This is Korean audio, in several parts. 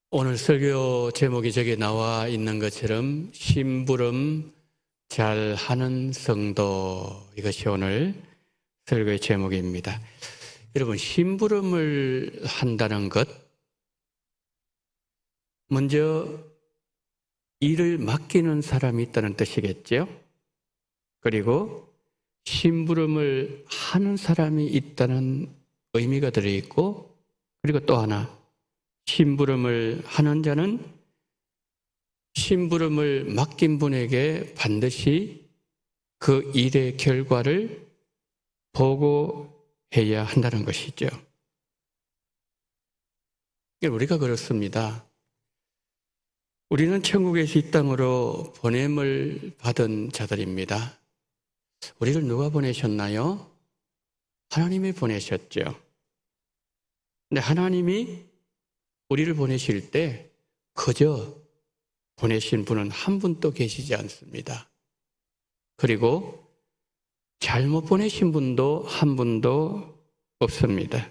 오늘 설교 제목이 저기 나와 있는 것처럼 심부름 잘하는 성도, 이것이 오늘 설교의 제목입니다. 여러분, 심부름을 한다는 것, 먼저 일을 맡기는 사람이 있다는 뜻이겠죠. 그리고 심부름을 하는 사람이 있다는 의미가 들어있고, 그리고 또 하나, 심부름을 하는 자는 심부름을 맡긴 분에게 반드시 그 일의 결과를 보고해야 한다는 것이죠. 우리가 그렇습니다. 우리는 천국에서 이 땅으로 보냄을 받은 자들입니다. 우리를 누가 보내셨나요? 하나님이 보내셨죠. 근데 하나님이 우리를 보내실 때 그저 보내신 분은 한 분도 계시지 않습니다. 그리고 잘못 보내신 분도 한 분도 없습니다.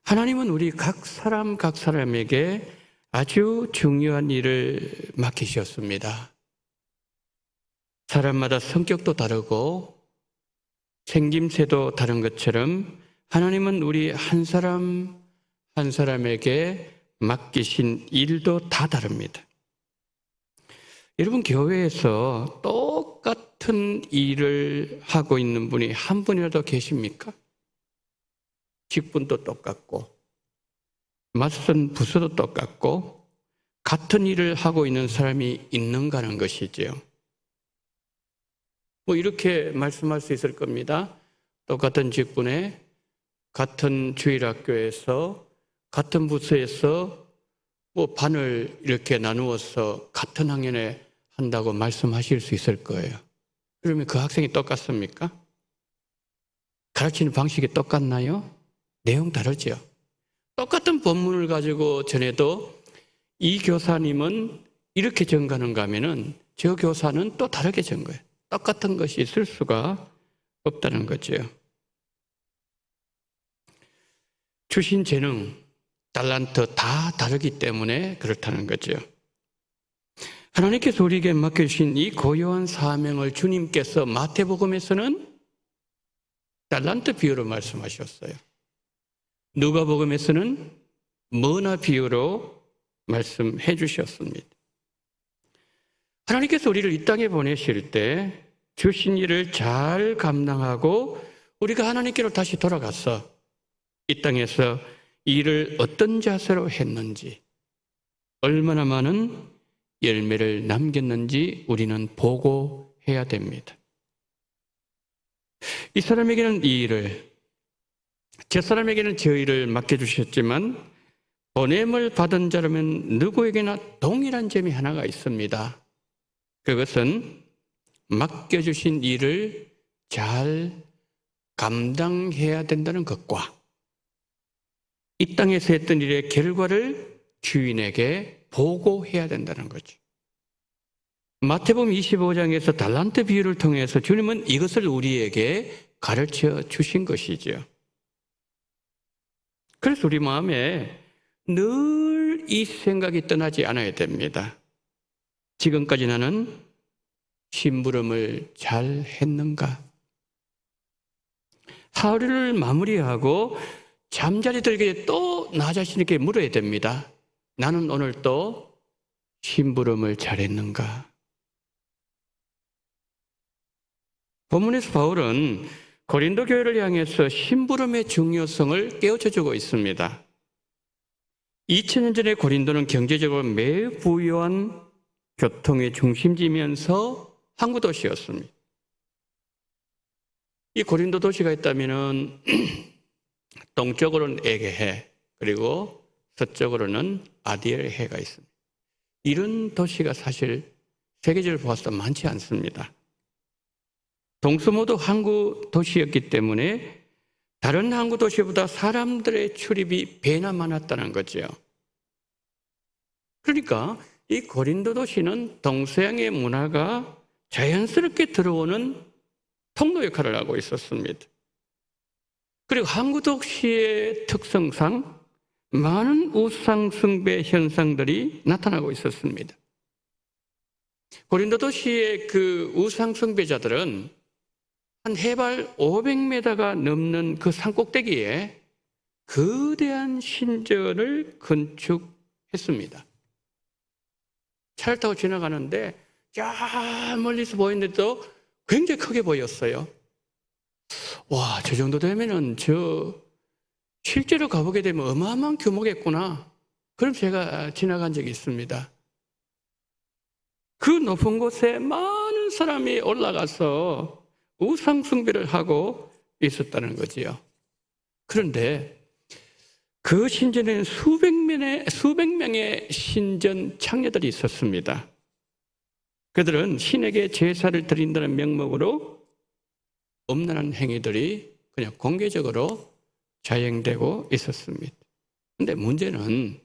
하나님은 우리 각 사람에게 아주 중요한 일을 맡기셨습니다. 사람마다 성격도 다르고 생김새도 다른 것처럼 하나님은 우리 한 사람에게 맡기신 일도 다 다릅니다. 여러분, 교회에서 똑같은 일을 하고 있는 분이 한 분이라도 계십니까? 직분도 똑같고 맞선 부서도 똑같고 같은 일을 하고 있는 사람이 있는가 하는 것이지요. 이렇게 말씀할 수 있을 겁니다. 똑같은 직분에 같은 주일학교에서 같은 부서에서 반을 이렇게 나누어서 같은 학년에 한다고 말씀하실 수 있을 거예요. 그러면 그 학생이 똑같습니까? 가르치는 방식이 똑같나요? 내용 다르죠. 똑같은 본문을 가지고 전해도 이 교사님은 이렇게 전가는가 하면은 저 교사는 또 다르게 전거예요. 똑같은 것이 있을 수가 없다는 거죠. 주신 재능, 달란트 다 다르기 때문에 그렇다는 거죠. 하나님께서 우리에게 맡겨주신 이 고요한 사명을 주님께서 마태복음에서는 달란트 비유로 말씀하셨어요. 누가복음에서는 머나 비유로 말씀해 주셨습니다. 하나님께서 우리를 이 땅에 보내실 때 주신 일을 잘 감당하고 우리가 하나님께로 다시 돌아가서 이 땅에서 일을 어떤 자세로 했는지, 얼마나 많은 열매를 남겼는지 우리는 보고해야 됩니다. 이 사람에게는 이 일을, 저 사람에게는 저 일을 맡겨주셨지만 보냄을 받은 자라면 누구에게나 동일한 점이 하나가 있습니다. 그것은 맡겨주신 일을 잘 감당해야 된다는 것과 이 땅에서 했던 일의 결과를 주인에게 보고해야 된다는 거죠. 마태복음 25장에서 달란트 비유를 통해서 주님은 이것을 우리에게 가르쳐 주신 것이죠. 그래서 우리 마음에 늘 이 생각이 떠나지 않아야 됩니다. 지금까지 나는 심부름을 잘 했는가? 하루를 마무리하고 잠자리 들기 또 나 자신에게 물어야 됩니다. 나는 오늘 또 심부름을 잘했는가? 본문에서 바울은 고린도 교회를 향해서 심부름의 중요성을 깨우쳐주고 있습니다. 2000년 전에 고린도는 경제적으로 매우 부유한 교통의 중심지면서 항구 도시였습니다. 이 고린도 도시가 있다면은 동쪽으로는 에게해, 그리고 서쪽으로는 아디엘해가 있습니다. 이런 도시가 사실 세계적으로 보아서 많지 않습니다. 동서 모두 항구 도시였기 때문에 다른 항구 도시보다 사람들의 출입이 배나 많았다는 거죠. 그러니까 이 고린도 도시는 동서양의 문화가 자연스럽게 들어오는 통로 역할을 하고 있었습니다. 그리고 항구 도시의 특성상 많은 우상숭배 현상들이 나타나고 있었습니다. 고린도 도시의 그 우상숭배자들은 한 해발 500m가 넘는 그 산꼭대기에 거대한 신전을 건축했습니다. 차를 타고 지나가는데 저 멀리서 보이는데도 굉장히 크게 보였어요. 와, 저 정도 되면은 실제로 가보게 되면 어마어마한 규모겠구나. 그럼 제가 지나간 적이 있습니다. 그 높은 곳에 많은 사람이 올라가서 우상숭배를 하고 있었다는 거지요. 그런데 그 신전에는 수백 명의 신전 창녀들이 있었습니다. 그들은 신에게 제사를 드린다는 명목으로 엄란한 행위들이 그냥 공개적으로 자행되고 있었습니다. 그런데 문제는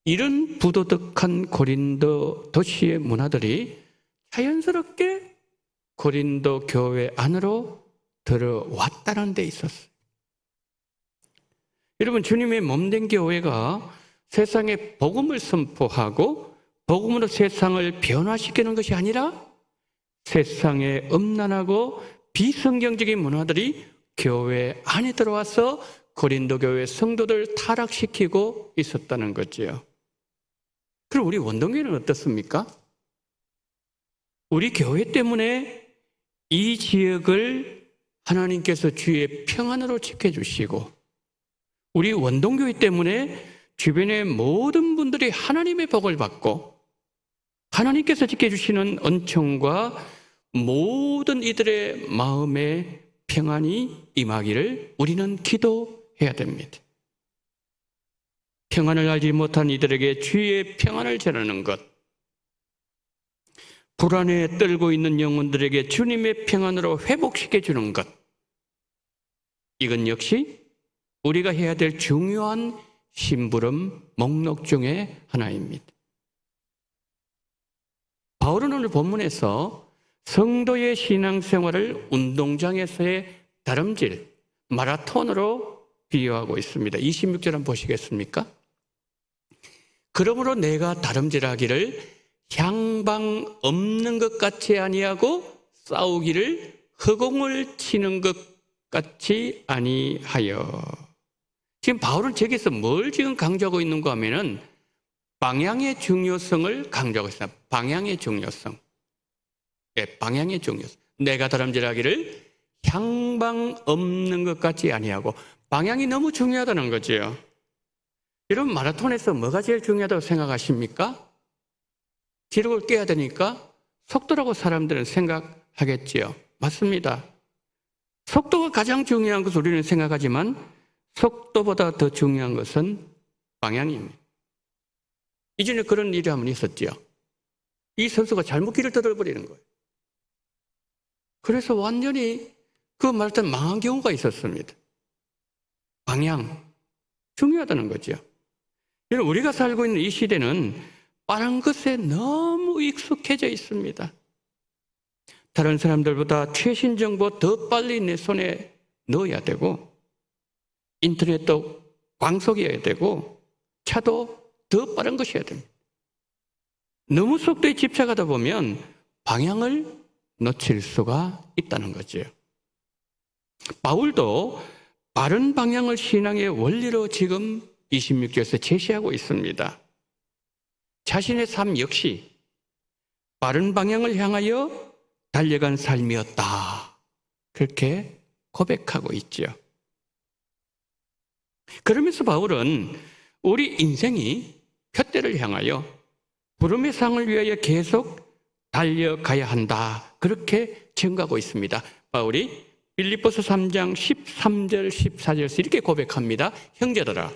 이런 부도덕한 고린도 도시의 문화들이 자연스럽게 고린도 교회 안으로 들어왔다는 데 있었어요. 여러분, 주님의 몸된 교회가 세상에 복음을 선포하고 복음으로 세상을 변화시키는 것이 아니라 세상에 음란하고 비성경적인 문화들이 교회 안에 들어와서 고린도 교회 성도들 타락시키고 있었다는 거지요. 그럼 우리 원동교회는 어떻습니까? 우리 교회 때문에 이 지역을 하나님께서 주의 평안으로 지켜주시고 우리 원동교회 때문에 주변의 모든 분들이 하나님의 복을 받고 하나님께서 지켜주시는 은총과 모든 이들의 마음에 평안이 임하기를 우리는 기도해야 됩니다. 평안을 알지 못한 이들에게 주의 평안을 전하는 것, 불안에 떨고 있는 영혼들에게 주님의 평안으로 회복시켜 주는 것, 이건 역시 우리가 해야 될 중요한 심부름 목록 중에 하나입니다. 바울은 오늘 본문에서 성도의 신앙생활을 운동장에서의 다름질, 마라톤으로 비유하고 있습니다. 26절 한번 보시겠습니까? 그러므로 내가 다름질하기를 향방 없는 것 같이 아니하고 싸우기를 허공을 치는 것 같이 아니하여. 지금 바울은 저기서 뭘 지금 강조하고 있는가 하면은 방향의 중요성을 강조하고 있습니다. 방향의 중요성. 네, 방향의 중요성. 내가 다름질하기를 향방 없는 것 같이 아니하고, 방향이 너무 중요하다는 거죠. 여러분, 마라톤에서 뭐가 제일 중요하다고 생각하십니까? 기록을 깨야 되니까 속도라고 사람들은 생각하겠지요. 맞습니다. 속도가 가장 중요한 것을 우리는 생각하지만 속도보다 더 중요한 것은 방향입니다. 이전에 그런 일이 한번 있었지요. 이 선수가 잘못 길을 떠들어버리는 거예요. 그래서 완전히 그 마라톤 망한 경우가 있었습니다. 방향, 중요하다는 거죠. 여러분, 우리가 살고 있는 이 시대는 빠른 것에 너무 익숙해져 있습니다. 다른 사람들보다 최신 정보 더 빨리 내 손에 넣어야 되고, 인터넷도 광속이어야 되고, 차도 더 빠른 것이어야 됩니다. 너무 속도에 집착하다 보면 방향을 놓칠 수가 있다는 거죠. 바울도 바른 방향을 신앙의 원리로 지금 26절에서 제시하고 있습니다. 자신의 삶 역시 바른 방향을 향하여 달려간 삶이었다. 그렇게 고백하고 있죠. 그러면서 바울은 우리 인생이 표대를 향하여 부름의 상을 위하여 계속 달려가야 한다. 그렇게 증거하고 있습니다. 바울이 빌립보서 3장 13절 14절에서 이렇게 고백합니다. 형제들아,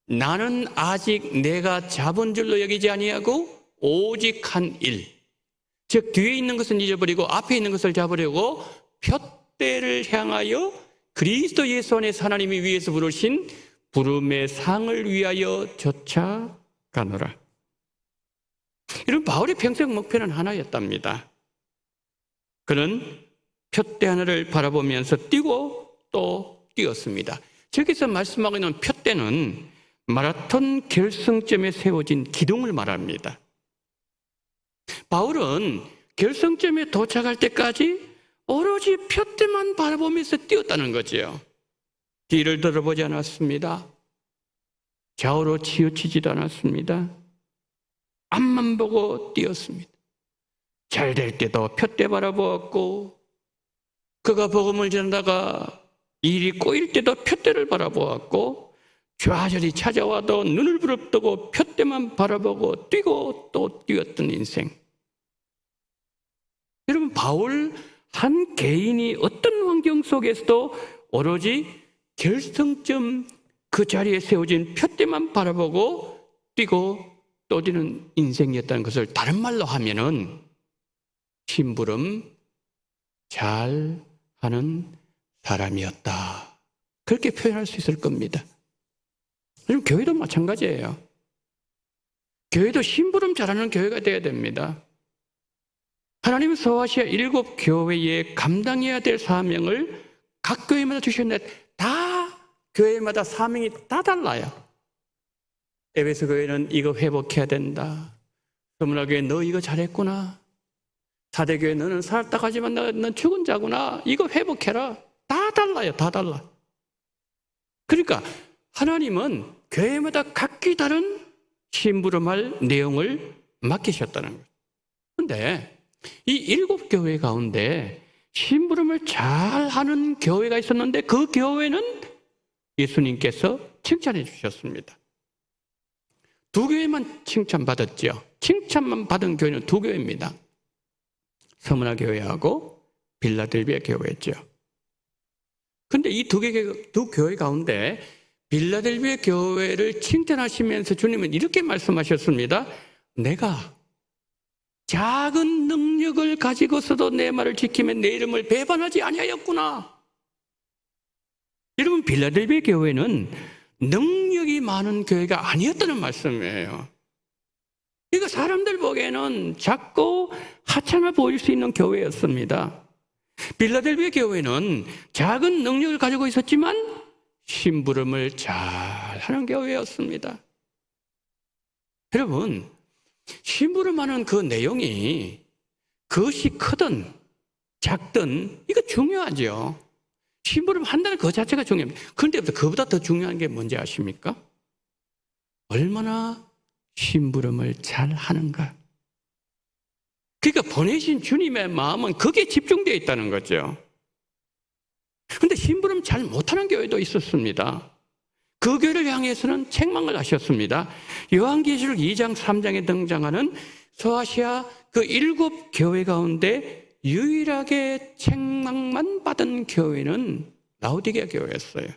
나는 아직 내가 잡은 줄로 여기지 아니하고 오직 한 일, 즉 뒤에 있는 것은 잊어버리고 앞에 있는 것을 잡으려고 표대를 향하여 그리스도 예수 안에서 하나님이 위에서 부르신 부름의 상을 위하여 쫓아가노라. 이런 바울의 평생 목표는 하나였답니다. 그는 표대 하나를 바라보면서 뛰고 또 뛰었습니다. 저기서 말씀하고 있는 표대는 마라톤 결승점에 세워진 기둥을 말합니다. 바울은 결승점에 도착할 때까지 오로지 표대만 바라보면서 뛰었다는 거지요. 뒤를 돌아보지 않았습니다. 좌우로 치우치지도 않았습니다. 앞만 보고 뛰었습니다. 잘 될 때도 표대 바라보았고, 그가 복음을 전하다가 일이 꼬일 때도 표대를 바라보았고, 좌절이 찾아와도 눈을 부릅뜨고 표대만 바라보고 뛰고 또 뛰었던 인생. 여러분, 바울 한 개인이 어떤 환경 속에서도 오로지 결승점 그 자리에 세워진 표대만 바라보고 뛰고 또 뛰는 인생이었다는 것을 다른 말로 하면은 심부름 잘 하는 사람이었다. 그렇게 표현할 수 있을 겁니다. 그럼 교회도 마찬가지예요. 교회도 심부름 잘하는 교회가 되어야 됩니다. 하나님은 소아시아 7 교회에 감당해야 될 사명을 각 교회마다 주셨는데 다 교회마다 사명이 다 달라요. 에베소 교회는 이거 회복해야 된다. 서문화 교회 너 이거 잘했구나. 사대 교회 너는 살았다 가지만 넌 죽은 자구나. 이거 회복해라. 다 달라요. 다 달라. 그러니까 하나님은 교회마다 각기 다른 심부름할 내용을 맡기셨다는 거예요. 그런데 이 7 교회 가운데 심부름을 잘하는 교회가 있었는데 그 교회는 예수님께서 칭찬해 주셨습니다. 2 교회만 칭찬받았죠. 칭찬만 받은 교회는 2 교회입니다. 서문화 교회하고 빌라델비아 교회죠. 그런데 이 두 교회 가운데 빌라델비아 교회를 칭찬하시면서 주님은 이렇게 말씀하셨습니다. 내가 작은 능력을 가지고서도 내 말을 지키면 내 이름을 배반하지 아니하였구나. 여러분, 빌라델비아 교회는 능력이 많은 교회가 아니었다는 말씀이에요. 그러니까 사람들 보기에는 작고 하찮아 보일 수 있는 교회였습니다. 빌라델비아 교회는 작은 능력을 가지고 있었지만 심부름을 잘하는 교회였습니다. 여러분, 심부름하는 그 내용이 그것이 크든 작든 이거 중요하죠. 심부름 한다는 그 자체가 중요합니다. 그런데 그보다 더 중요한 게 뭔지 아십니까? 얼마나 심부름을 잘 하는가. 그러니까 보내신 주님의 마음은 거기에 집중되어 있다는 거죠. 그런데 심부름 잘 못하는 교회도 있었습니다. 그 교회를 향해서는 책망을 하셨습니다. 요한계시록 2장 3장에 등장하는 소아시아 그 7 교회 가운데 유일하게 책망만 받은 교회는 라오디게아 교회였어요.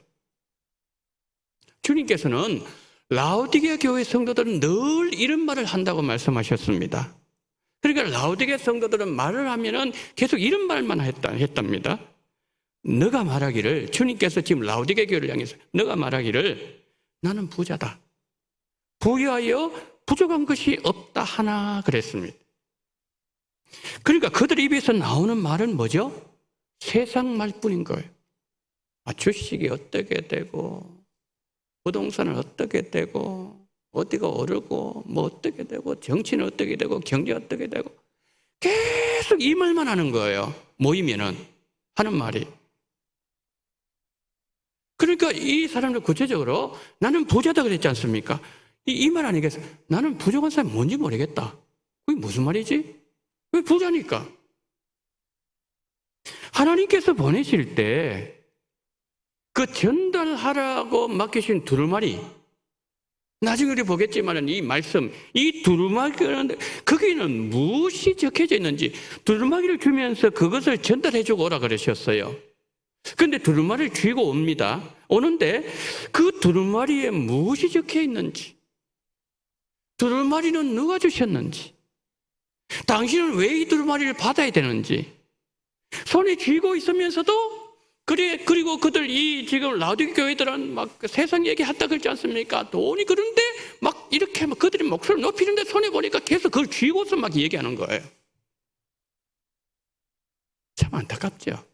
주님께서는 라오디게아 교회 성도들은 늘 이런 말을 한다고 말씀하셨습니다. 그러니까 라오디게아 성도들은 말을 하면은 계속 이런 말만 했답니다. 너가 말하기를, 주님께서 지금 라오디게아 교회를 향해서 너가 말하기를 나는 부자다. 부유하여 부족한 것이 없다 하나 그랬습니다. 그러니까 그들 입에서 나오는 말은 뭐죠? 세상 말뿐인 거예요. 주식이 어떻게 되고 부동산은 어떻게 되고 어디가 오르고 뭐 어떻게 되고 정치는 어떻게 되고 경제 어떻게 되고 계속 이 말만 하는 거예요. 모이면은 하는 말이. 그러니까 이 사람들 구체적으로 나는 부자다 그랬지 않습니까? 이 말 아니겠어요? 나는 부족한 사람이 뭔지 모르겠다. 그게 무슨 말이지? 왜 부자니까? 하나님께서 보내실 때 그 전달하라고 맡기신 두루마리, 나중에 우리 보겠지만 이 말씀, 이 두루마리는 거기는 무엇이 적혀져 있는지 두루마리를 주면서 그것을 전달해주고 오라 그러셨어요. 그런데 두루마리를 쥐고 옵니다. 오는데 그 두루마리에 무엇이 적혀 있는지, 두루마리는 누가 주셨는지, 당신은 왜 이 두루마리를 받아야 되는지, 손에 쥐고 있으면서도 그리고 그들 이 지금 라오디게아 교회들은 막 세상 얘기한다 그러지 않습니까? 돈이 그런데 막 이렇게 막 그들이 목소리를 높이는데 손에 보니까 계속 그걸 쥐고서 막 얘기하는 거예요. 참 안타깝죠.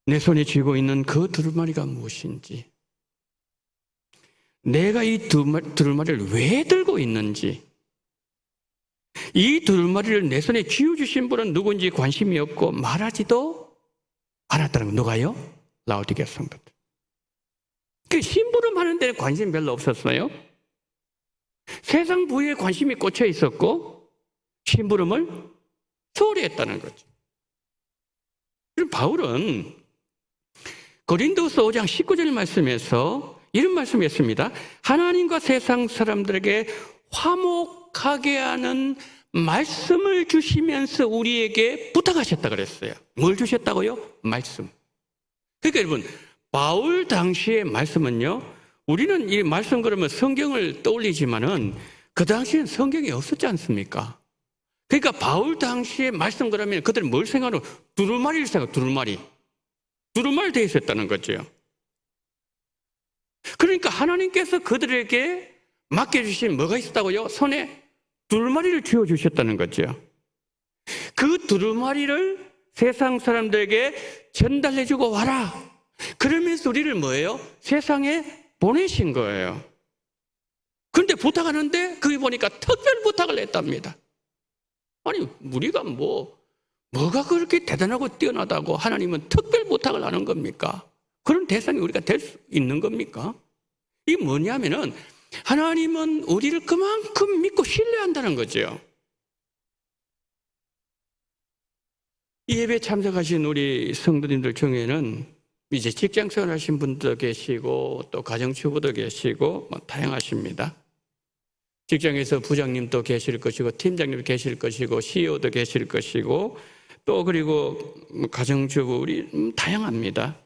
내 손에 쥐고 있는 그 두루마리가 무엇인지, 내가 이 두루마리를 왜 들고 있는지, 이 두루마리를 내 손에 쥐어주신 분은 누구인지 관심이 없고 말하지도 않았다는 거. 누가요? 라오디게아 성도들. 그 심부름하는 데는 관심이 별로 없었어요. 세상 부에 관심이 꽂혀 있었고 심부름을 소홀히 했다는 거죠. 그럼 바울은 고린도서 5장 19절 말씀에서 이런 말씀이었습니다. 하나님과 세상 사람들에게 화목하게 하는 말씀을 주시면서 우리에게 부탁하셨다 그랬어요. 뭘 주셨다고요? 말씀. 그러니까 여러분, 바울 당시의 말씀은요, 우리는 이 말씀 그러면 성경을 떠올리지만은 그 당시엔 성경이 없었지 않습니까? 그러니까 바울 당시의 말씀 그러면 그들은 뭘 생각하고 두루마리를 생각하고 두루마리 되어 있었다는 거죠. 그러니까 하나님께서 그들에게 맡겨주신 뭐가 있었다고요? 손에 두루마리를 쥐어주셨다는 거죠. 그 두루마리를 세상 사람들에게 전달해주고 와라. 그러면서 우리를 뭐예요? 세상에 보내신 거예요. 그런데 부탁하는데 거기 보니까 특별 부탁을 했답니다. 아니, 우리가 뭐가 그렇게 대단하고 뛰어나다고 하나님은 특별 부탁을 하는 겁니까? 그런 대상이 우리가 될 수 있는 겁니까? 이게 뭐냐면은 하나님은 우리를 그만큼 믿고 신뢰한다는 거죠. 이 예배에 참석하신 우리 성도님들 중에는 이제 직장생활 하신 분도 계시고 또 가정주부도 계시고 다양하십니다. 직장에서 부장님도 계실 것이고 팀장님도 계실 것이고 CEO도 계실 것이고 또 그리고 가정주부 우리 다양합니다.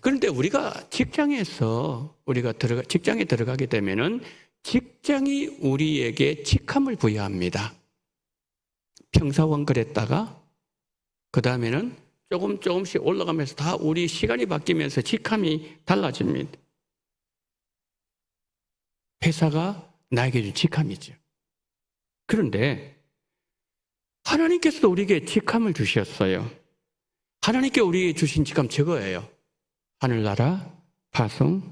그런데 우리가 직장에 들어가게 되면은 직장이 우리에게 직함을 부여합니다. 평사원 그랬다가 그 다음에는 조금씩 올라가면서 다 우리 시간이 바뀌면서 직함이 달라집니다. 회사가 나에게 준 직함이죠. 그런데 하나님께서도 우리에게 직함을 주셨어요. 하나님께 우리에게 주신 직함 저거예요. 하늘나라 파송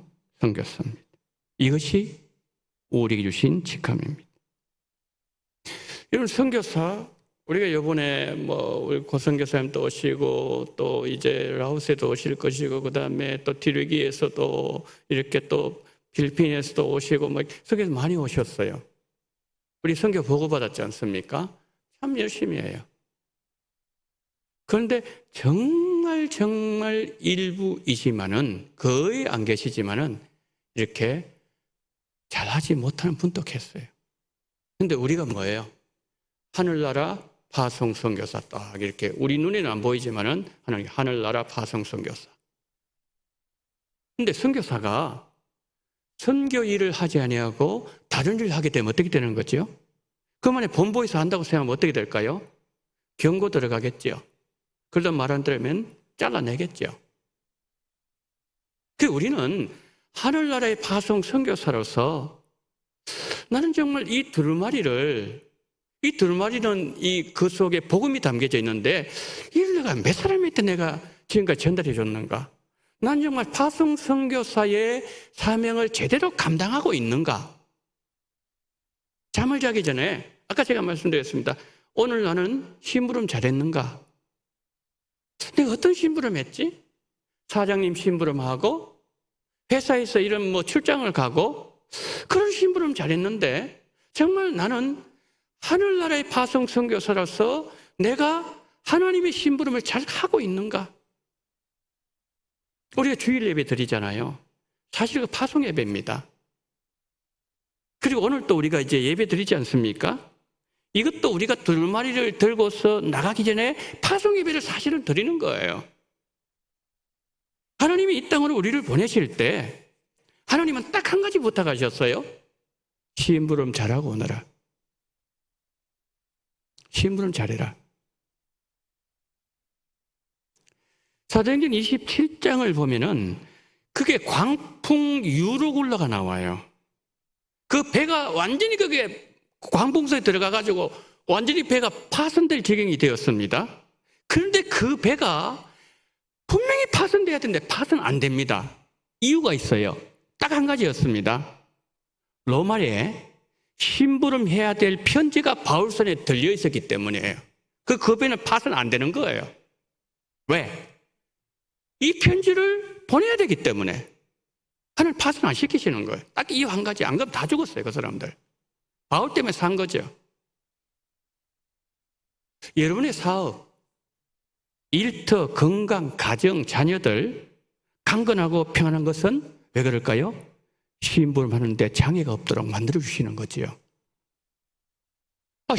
선교사입니다. 이것이 우리에게 주신 직함입니다. 여러분, 선교사 우리가 이번에 우리 고선교사님도 오시고 또 이제 라오스에도 오실 것이고 그 다음에 또 티르기에서도 이렇게 또 필리핀에서도 오시고 선교사 많이 오셨어요. 우리 선교 보고받았지 않습니까? 참 열심히 해요. 그런데 정말 일부이지만은 거의 안 계시지만은 이렇게 잘하지 못하는 분도 계세요. 그런데 우리가 뭐예요? 하늘나라 파송 선교사 딱 이렇게 우리 눈에는 안 보이지만은 하늘나라 파송 선교사. 근데 선교사가 선교 일을 하지 아니하고 다른 일을 하게 되면 어떻게 되는 거죠? 그만에 본부에서 한다고 생각하면 어떻게 될까요? 경고 들어가겠죠. 그러다 말 안 들으면 잘라내겠죠. 우리는 하늘나라의 파송 선교사로서 나는 정말 이 두루마리는 그 속에 복음이 담겨져 있는데 이를 내가 몇 사람한테 내가 지금까지 전달해 줬는가? 난 정말 파송 선교사의 사명을 제대로 감당하고 있는가? 잠을 자기 전에 아까 제가 말씀드렸습니다. 오늘 나는 심부름 잘했는가? 내가 어떤 심부름 했지? 사장님 심부름하고 회사에서 이런 출장을 가고 그런 심부름 잘했는데 정말 나는 하늘나라의 파송 선교사로서 내가 하나님의 심부름을 잘 하고 있는가? 우리가 주일 예배 드리잖아요. 사실 그 파송 예배입니다. 그리고 오늘 또 우리가 이제 예배 드리지 않습니까? 이것도 우리가 두루마리를 들고서 나가기 전에 파송 예배를 사실은 드리는 거예요. 하나님이 이 땅으로 우리를 보내실 때 하나님은 딱 한 가지 부탁하셨어요. 심부름 잘하고 오너라. 심부름 잘해라. 사도행전 27장을 보면은 그게 광풍 유로굴라가 나와요. 그 배가 완전히 그게 광풍성에 들어가가지고 완전히 배가 파손될 지경이 되었습니다. 그런데 그 배가 분명히 파손돼야 되는데 파손 안 됩니다. 이유가 있어요. 딱 한 가지였습니다. 로마에 심부름해야 될 편지가 바울손에 들려 있었기 때문이에요. 그 급에는 파손 안 되는 거예요. 왜? 이 편지를 보내야 되기 때문에 하나님 파손 안 시키시는 거예요. 딱 이 한 가지. 안 그러면 다 죽었어요, 그 사람들. 바울 때문에 산 거죠. 여러분의 사업, 일터, 건강, 가정, 자녀들 강건하고 평안한 것은 왜 그럴까요? 심부름하는데 장애가 없도록 만들어주시는 거지요.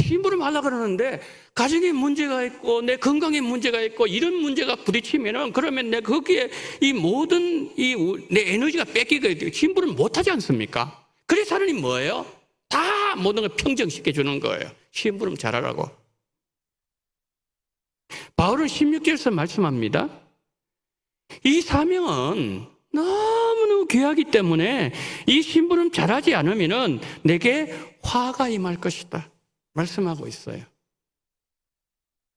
심부름 하려고 그러는데 가정에 문제가 있고 내 건강에 문제가 있고 이런 문제가 부딪히면은 그러면 내 거기에 이 모든 내 에너지가 뺏기게 심부름 못하지 않습니까? 그래서 하나님 뭐예요? 다 모든 걸 평정시켜 주는 거예요. 심부름 잘하라고. 바울은 16절에서 말씀합니다. 이 사명은 너무너무 귀하기 때문에 이 심부름 잘하지 않으면은 내게 화가 임할 것이다 말씀하고 있어요.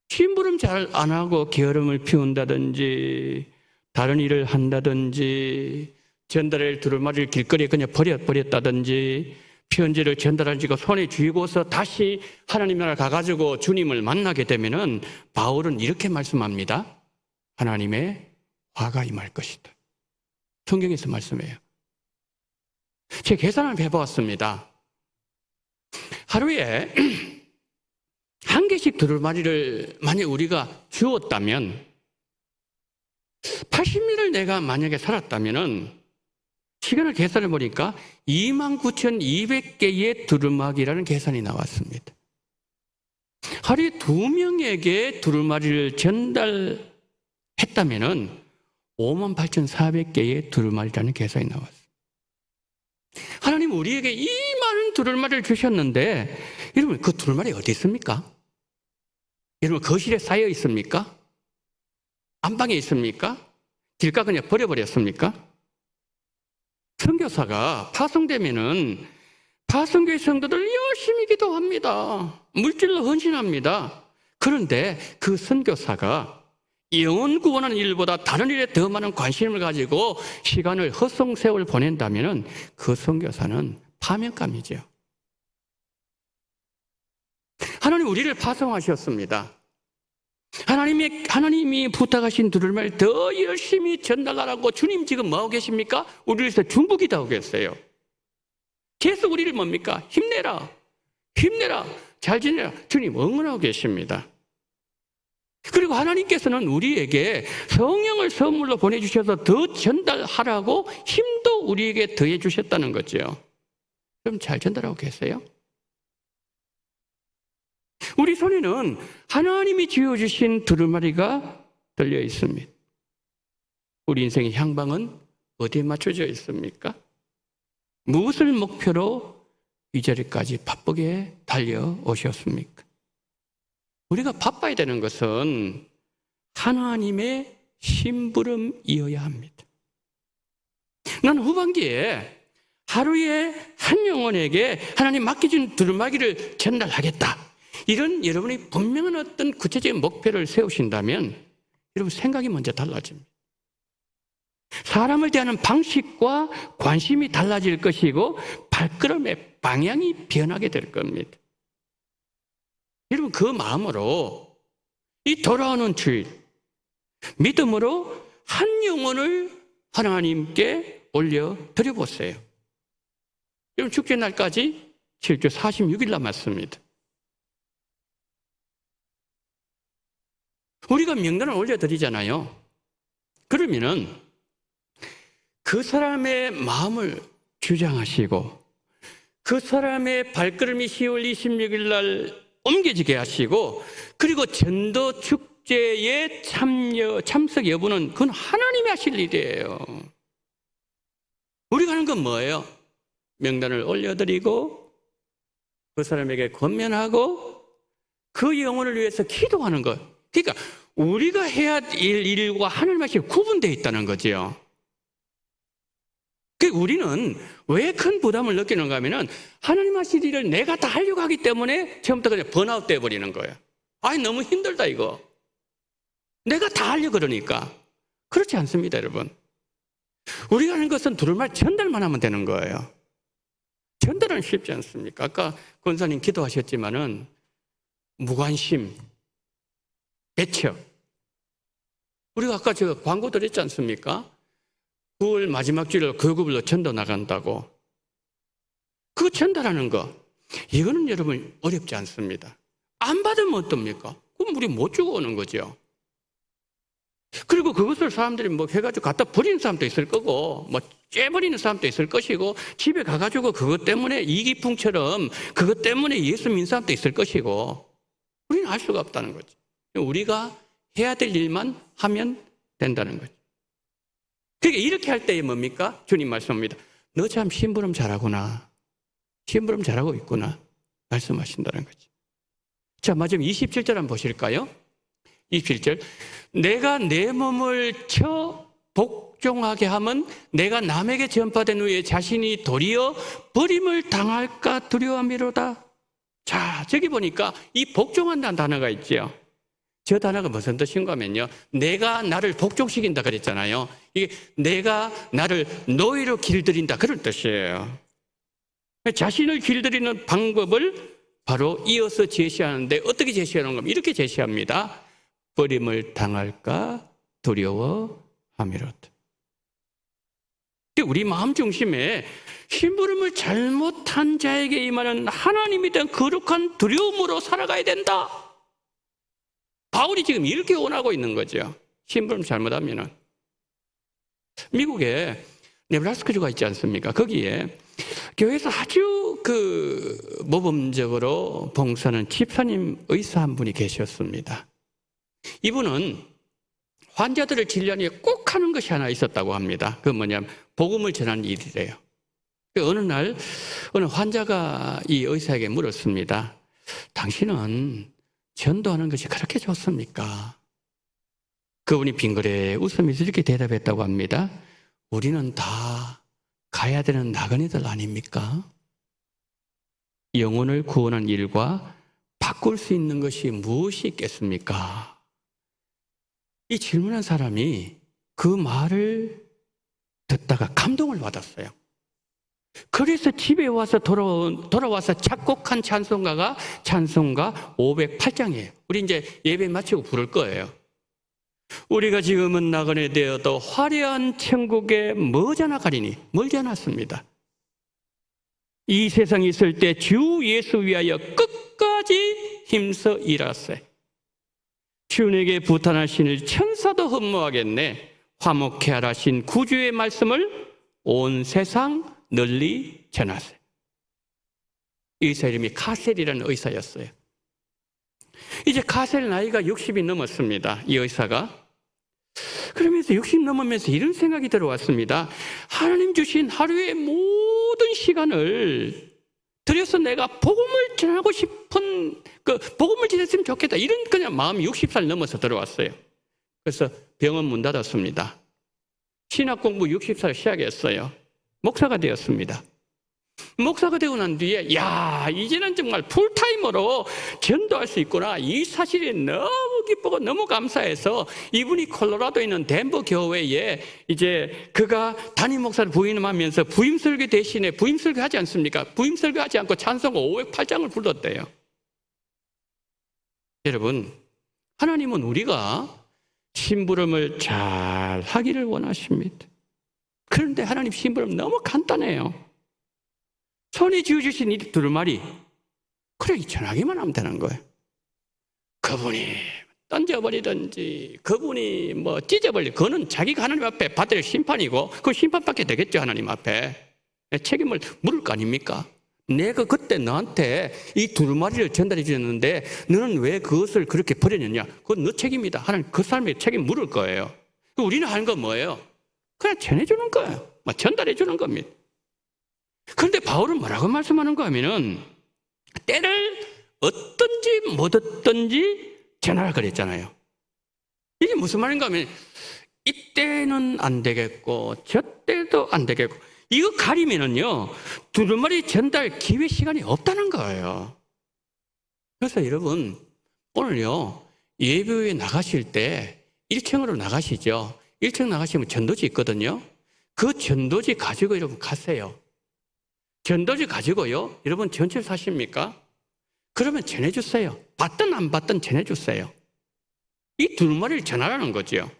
심부름 잘 안 하고 게으름을 피운다든지 다른 일을 한다든지 전달할 두루마리를 길거리에 그냥 버렸다든지 편지를 전달하지고 손에 쥐고서 다시 하나님 나라 가가지고 주님을 만나게 되면은 바울은 이렇게 말씀합니다. 하나님의 화가 임할 것이다. 성경에서 말씀해요. 제 계산을 해보았습니다. 하루에 한 개씩 두루마리를 만약 우리가 주었다면 80년을 내가 만약에 살았다면은 시간을 계산해 보니까 29,200개의 두루마기라는 계산이 나왔습니다. 하루에 2명에게 두루마리를 전달했다면은 58,400개의 두루마리라는 계산이 나왔어요. 하나님 우리에게 이 많은 두루마리를 주셨는데 여러분 그 두루마리 어디 있습니까? 여러분 거실에 쌓여 있습니까? 안방에 있습니까? 길가 그냥 버려버렸습니까? 선교사가 파송되면은 파송교회 성도들 열심히 기도합니다. 물질로 헌신합니다. 그런데 그 선교사가 영혼 구원하는 일보다 다른 일에 더 많은 관심을 가지고 시간을 헛송세월 보낸다면은 그 선교사는 파멸감이죠. 하나님 우리를 파송하셨습니다. 하나님이 부탁하신 두루마리를 더 열심히 전달하라고 주님 지금 뭐하고 계십니까? 우리를 위해서 중보기도하고 계세요. 계속 우리를 뭡니까? 힘내라, 힘내라, 잘 지내라. 주님 응원하고 계십니다. 그리고 하나님께서는 우리에게 성령을 선물로 보내주셔서 더 전달하라고 힘도 우리에게 더해 주셨다는 거죠. 그럼 잘 전달하고 계세요? 우리 손에는 하나님이 지어주신 두루마리가 들려 있습니다. 우리 인생의 향방은 어디에 맞춰져 있습니까? 무엇을 목표로 이 자리까지 바쁘게 달려오셨습니까? 우리가 바빠야 되는 것은 하나님의 심부름이어야 합니다. 난 후반기에 하루에 한 영혼에게 하나님 맡겨준 두루마기를 전달하겠다. 이런 여러분이 분명한 어떤 구체적인 목표를 세우신다면 여러분 생각이 먼저 달라집니다. 사람을 대하는 방식과 관심이 달라질 것이고 발걸음의 방향이 변하게 될 겁니다. 여러분 그 마음으로 이 돌아오는 주일 믿음으로 한 영혼을 하나님께 올려드려보세요. 여러분 축제 날까지 7주 46일 남았습니다. 우리가 명단을 올려드리잖아요. 그러면은 그 사람의 마음을 주장하시고 그 사람의 발걸음이 10월 26일 날 옮겨지게 하시고 그리고 전도 축제에 참석 여부는 그건 하나님이 하실 일이에요. 우리가 하는 건 뭐예요? 명단을 올려드리고 그 사람에게 권면하고 그 영혼을 위해서 기도하는 것. 그러니까 우리가 해야 할 일과 하나님 하실 구분되어 있다는 거죠. 우리는 왜 큰 부담을 느끼는가 하면은 하나님 하실 일을 내가 다 하려고 하기 때문에 처음부터 그냥 번아웃 돼버리는 거예요. 아이 너무 힘들다 이거. 내가 다 하려고 그러니까. 그렇지 않습니다, 여러분. 우리가 하는 것은 두루마리 전달만 하면 되는 거예요. 전달은 쉽지 않습니까? 아까 권사님 기도하셨지만은 무관심, 배척. 우리가 아까 저 광고 드렸지 않습니까? 9월 마지막 주일 교구별로 전도 나간다고. 그거 전달하는 거. 이거는 여러분 어렵지 않습니다. 안 받으면 어떻습니까? 그럼 우리 못 주고 오는 거죠. 그리고 그것을 사람들이 뭐 해가지고 갖다 버리는 사람도 있을 거고, 뭐 쬐버리는 사람도 있을 것이고, 집에 가가지고 그것 때문에 이기풍처럼 그것 때문에 예수 믿는 사람도 있을 것이고, 우리는 알 수가 없다는 거죠. 우리가 해야 될 일만 하면 된다는 거죠. 그러니까 이렇게 할 때에 뭡니까? 주님 말씀합니다. 너 참 심부름 잘하구나. 심부름 잘하고 있구나. 말씀하신다는 거죠. 자, 마지막 27절 한번 보실까요? 27절. 내가 내 몸을 쳐 복종하게 하면 내가 남에게 전파된 후에 자신이 도리어 버림을 당할까 두려워함이로다. 자, 저기 보니까 이 복종한다는 단어가 있죠. 저 단어가 무슨 뜻인가 하면요, 내가 나를 복종시킨다 그랬잖아요. 이게 내가 나를 노예로 길들인다 그런 뜻이에요. 자신을 길들이는 방법을 바로 이어서 제시하는데 어떻게 제시하는 겁니까? 이렇게 제시합니다. 버림을 당할까 두려워함이로다. 우리 마음 중심에 심부름을 잘못한 자에게 임하는 하나님에 대한 거룩한 두려움으로 살아가야 된다. 바울이 지금 이렇게 원하고 있는 거죠. 심부름 잘못하면은. 미국에 네브라스카주가 있지 않습니까? 거기에 교회에서 아주 모범적으로 봉사하는 집사님 의사 한 분이 계셨습니다. 이분은 환자들을 진료하는 게 꼭 하는 것이 하나 있었다고 합니다. 그건 뭐냐면 복음을 전하는 일이래요. 어느 날 어느 환자가 이 의사에게 물었습니다. 당신은 전도하는 것이 그렇게 좋습니까? 그분이 빙그레 웃으면서 이렇게 대답했다고 합니다. 우리는 다 가야 되는 나그네들 아닙니까? 영혼을 구원한 일과 바꿀 수 있는 것이 무엇이 있겠습니까? 이 질문한 사람이 그 말을 듣다가 감동을 받았어요. 그래서 집에 와서 돌아와서 작곡한 찬송가가 찬송가 508장이에요. 우리 이제 예배 마치고 부를 거예요. 우리가 지금은 나그네 되어도 화려한 천국에 머지않아 가리니 멀지 않았습니다. 이 세상에 있을 때 주 예수 위하여 끝까지 힘써 일하세. 주에게 부탄하시는 천사도 흠모하겠네. 화목해 하라신 구주의 말씀을 온 세상 널리 전하세. 의사 이름이 카셀이라는 의사였어요. 이제 카셀 나이가 60이 넘었습니다. 이 의사가. 그러면서 60 넘으면서 이런 생각이 들어왔습니다. 하나님 주신 하루의 모든 시간을 들여서 내가 복음을 전하고 싶은 복음을 전했으면 좋겠다. 이런 그냥 마음이 60살 넘어서 들어왔어요. 그래서 병원 문 닫았습니다. 신학 공부 60살 시작했어요. 목사가 되었습니다. 목사가 되고 난 뒤에 이제는 정말 풀타임으로 전도할 수 있구나. 이 사실이 너무 기쁘고 너무 감사해서 이분이 콜로라도에 있는 덴버 교회에 이제 그가 담임 목사를 부임하면서 부임설교 대신에 부임설교 하지 않습니까? 부임설교 하지 않고 찬송가 508장을 불렀대요. 여러분, 하나님은 우리가 심부름을 잘 하기를 원하십니다. 그런데 하나님 심부름 너무 간단해요. 손이 쥐어주신 이 두루마리, 그래 전하기만 하면 되는 거예요. 그분이 던져버리든지 그분이 뭐 찢어버리, 그거는 자기가 하나님 앞에 받을 심판이고 그 심판받게 되겠죠. 하나님 앞에 책임을 물을 거 아닙니까? 내가 그때 너한테 이 두루마리를 전달해 주셨는데 너는 왜 그것을 그렇게 버렸느냐? 그건 너 책임이다. 하나님 그 사람의 책임 물을 거예요. 우리는 하는 건 뭐예요? 그냥 전해주는 거예요. 전달해 주는 겁니다. 그런데 바울은 뭐라고 말씀하는가 하면은 때를 얻든지 못 얻든지 전하라 그랬잖아요. 이게 무슨 말인가 하면 이때는 안 되겠고 저때도 안 되겠고 이거 가리면은요 두루마리 전달 기회 시간이 없다는 거예요. 그래서 여러분 오늘요 예배에 나가실 때 1층으로 나가시죠. 1층 나가시면 전도지 있거든요. 그 전도지 가지고 여러분 가세요. 전도지 가지고요. 여러분 전철 사십니까? 그러면 전해주세요. 받든 안 받든 전해주세요. 이 두루마리를 전하라는 거죠.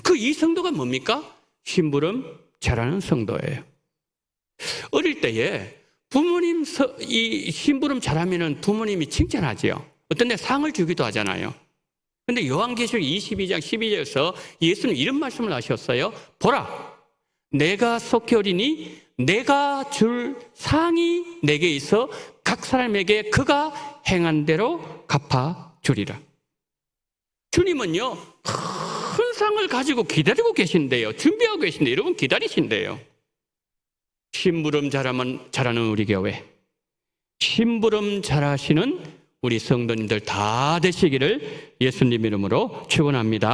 그 이 성도가 뭡니까? 심부름 잘하는 성도예요. 어릴 때에 부모님 이 심부름 잘하면은 부모님이 칭찬하지요. 어떤 데 상을 주기도 하잖아요. 근데 요한계시록 22장 12절에서 예수는 이런 말씀을 하셨어요. 보라, 내가 속히 오리니 내가 줄 상이 내게 있어 각 사람에게 그가 행한 대로 갚아 주리라. 주님은요, 큰 상을 가지고 기다리고 계신데요. 준비하고 계신데 여러분 기다리신대요. 심부름 잘하는 우리 교회, 심부름 잘하시는 우리 성도님들 다 되시기를 예수님 이름으로 축원합니다.